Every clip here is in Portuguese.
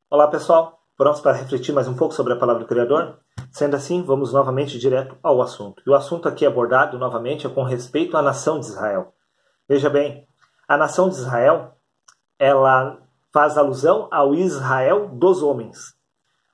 Olá pessoal, prontos para refletir mais um pouco sobre a palavra do Criador? Sendo assim, vamos novamente direto ao assunto. E o assunto aqui abordado novamente é com respeito à nação de Israel. Veja bem, a nação de Israel, ela faz alusão ao Israel dos homens.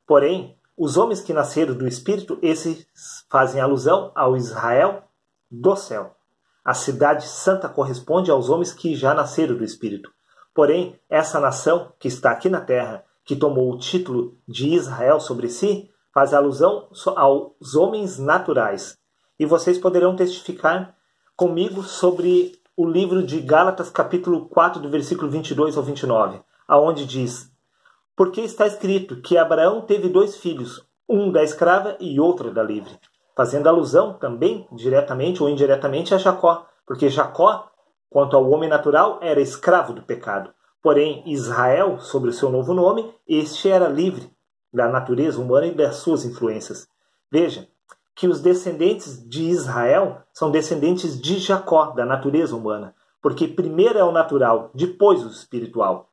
Porém, os homens que nasceram do Espírito, esses fazem alusão ao Israel do céu. A cidade santa corresponde aos homens que já nasceram do Espírito. Porém, essa nação que está aqui na terra, que tomou o título de Israel sobre si, faz alusão aos homens naturais. E vocês poderão testificar comigo sobre o livro de Gálatas, capítulo 4, do versículo 22 ao 29, aonde diz: porque está escrito que Abraão teve 2 filhos, um da escrava e outro da livre, fazendo alusão também, diretamente ou indiretamente, a Jacó, porque Jacó, quanto ao homem natural, era escravo do pecado. Porém, Israel, sobre o seu novo nome, este era livre da natureza humana e das suas influências. Veja que os descendentes de Israel são descendentes de Jacó, da natureza humana, porque primeiro é o natural, depois o espiritual.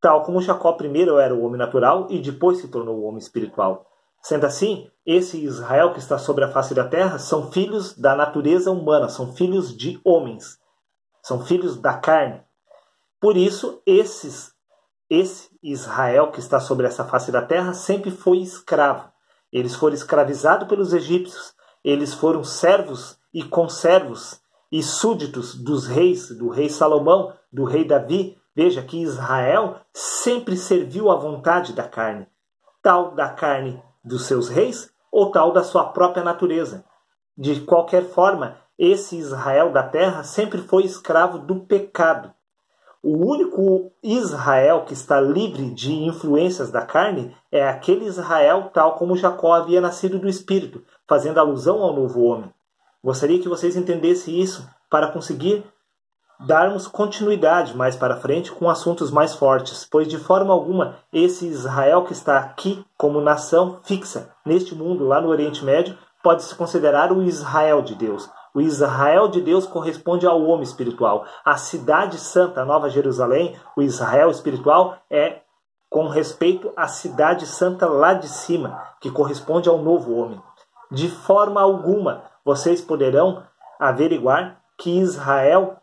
Tal como Jacó primeiro era o homem natural e depois se tornou o homem espiritual. Sendo assim, esse Israel que está sobre a face da terra são filhos da natureza humana, são filhos de homens, são filhos da carne. Por isso, esse Israel que está sobre essa face da terra sempre foi escravo. Eles foram escravizados pelos egípcios, eles foram servos e conservos e súditos dos reis, do rei Salomão, do rei Davi. Veja que Israel sempre serviu à vontade da carne, tal da carne dos seus reis ou tal da sua própria natureza. De qualquer forma, esse Israel da terra sempre foi escravo do pecado. O único Israel que está livre de influências da carne é aquele Israel tal como Jacó havia nascido do Espírito, fazendo alusão ao novo homem. Gostaria que vocês entendessem isso para conseguir darmos continuidade mais para frente com assuntos mais fortes, pois de forma alguma esse Israel que está aqui como nação fixa neste mundo, lá no Oriente Médio, pode se considerar o Israel de Deus. O Israel de Deus corresponde ao homem espiritual. A cidade santa, a Nova Jerusalém, o Israel espiritual, é com respeito à cidade santa lá de cima, que corresponde ao novo homem. De forma alguma vocês poderão averiguar que Israel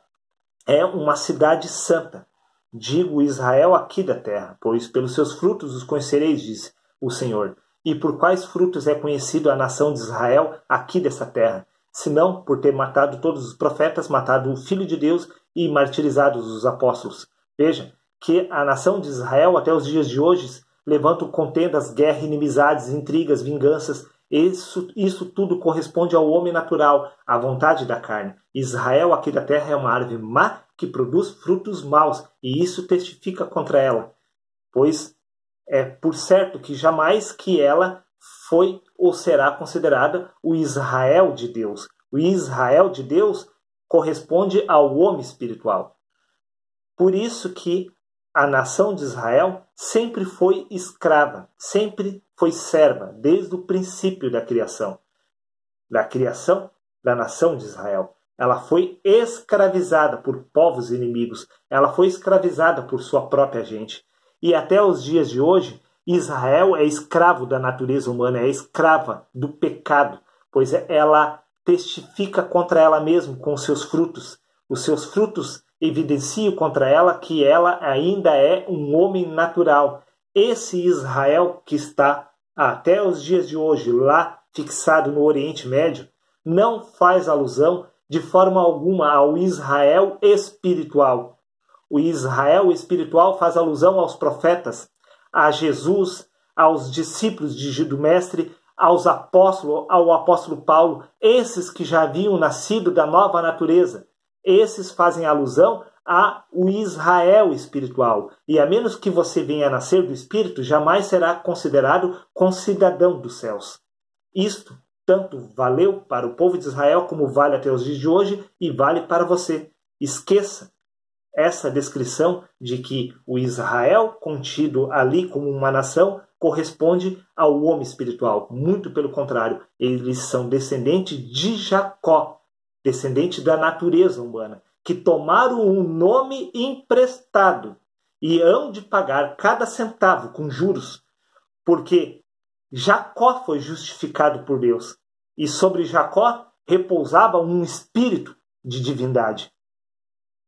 é uma cidade santa. Digo Israel aqui da terra, pois pelos seus frutos os conhecereis, diz o Senhor. E por quais frutos é conhecido a nação de Israel aqui dessa terra? Senão por ter matado todos os profetas, matado o Filho de Deus e martirizado os apóstolos. Veja que a nação de Israel, até os dias de hoje, levanta contendas, guerras, inimizades, intrigas, vinganças. Isso tudo corresponde ao homem natural, à vontade da carne. Israel aqui da terra é uma árvore má que produz frutos maus, e isso testifica contra ela, pois é por certo que jamais que ela foi ou será considerada o Israel de Deus. O Israel de Deus corresponde ao homem espiritual. Por isso que a nação de Israel sempre foi escrava, sempre foi serva, desde o princípio da criação da nação de Israel. Ela foi escravizada por povos inimigos, ela foi escravizada por sua própria gente. E até os dias de hoje, Israel é escravo da natureza humana, é escrava do pecado, pois ela testifica contra ela mesma com seus frutos. Os seus frutos evidenciam contra ela que ela ainda é um homem natural. Esse Israel que está até os dias de hoje lá fixado no Oriente Médio não faz alusão de forma alguma ao Israel espiritual. O Israel espiritual faz alusão aos profetas, a Jesus, aos discípulos do Mestre, aos apóstolos, ao apóstolo Paulo, esses que já haviam nascido da nova natureza. Esses fazem alusão ao Israel espiritual. E a menos que você venha a nascer do Espírito, jamais será considerado concidadão dos céus. Isto tanto valeu para o povo de Israel como vale até os dias de hoje e vale para você. Esqueça essa descrição de que o Israel contido ali como uma nação corresponde ao homem espiritual. Muito pelo contrário, eles são descendentes de Jacó, descendente da natureza humana, que tomaram um nome emprestado e hão de pagar cada centavo com juros, porque Jacó foi justificado por Deus, e sobre Jacó repousava um espírito de divindade.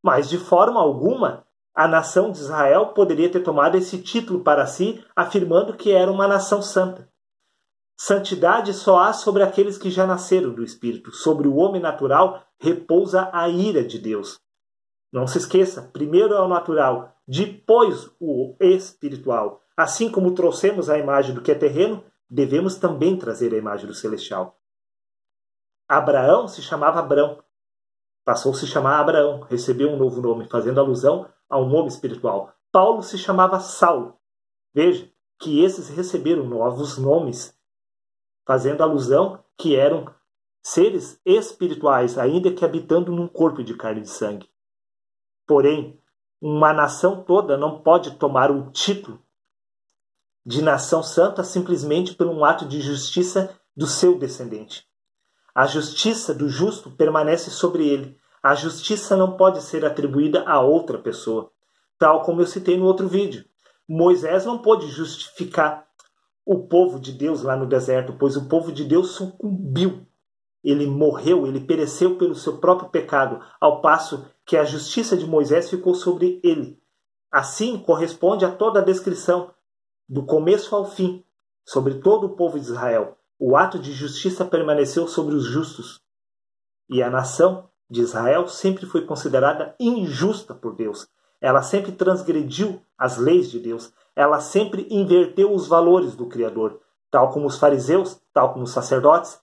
Mas de forma alguma a nação de Israel poderia ter tomado esse título para si, afirmando que era uma nação santa. Santidade só há sobre aqueles que já nasceram do Espírito. Sobre o homem natural repousa a ira de Deus. Não se esqueça, primeiro é o natural, depois o espiritual. Assim como trouxemos a imagem do que é terreno, devemos também trazer a imagem do celestial. Abraão se chamava Abrão. Passou a se chamar Abraão, recebeu um novo nome, fazendo alusão a um nome espiritual. Paulo se chamava Saulo. Veja que esses receberam novos nomes, fazendo alusão que eram seres espirituais, ainda que habitando num corpo de carne e de sangue. Porém, uma nação toda não pode tomar o título de nação santa simplesmente por um ato de justiça do seu descendente. A justiça do justo permanece sobre ele. A justiça não pode ser atribuída a outra pessoa, tal como eu citei no outro vídeo. Moisés não pôde justificar o povo de Deus lá no deserto, pois o povo de Deus sucumbiu. Ele morreu, ele pereceu pelo seu próprio pecado, ao passo que a justiça de Moisés ficou sobre ele. Assim, corresponde a toda a descrição, do começo ao fim, sobre todo o povo de Israel. O ato de justiça permaneceu sobre os justos. E a nação de Israel sempre foi considerada injusta por Deus. Ela sempre transgrediu as leis de Deus. Ela sempre inverteu os valores do Criador, tal como os fariseus, tal como os sacerdotes.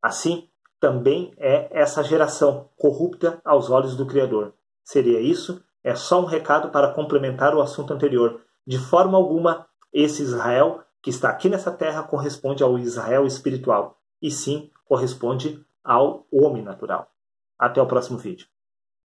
Assim, também é essa geração corrupta aos olhos do Criador. Seria isso? É só um recado para complementar o assunto anterior. De forma alguma, esse Israel que está aqui nessa terra corresponde ao Israel espiritual, e sim corresponde ao homem natural. Até o próximo vídeo.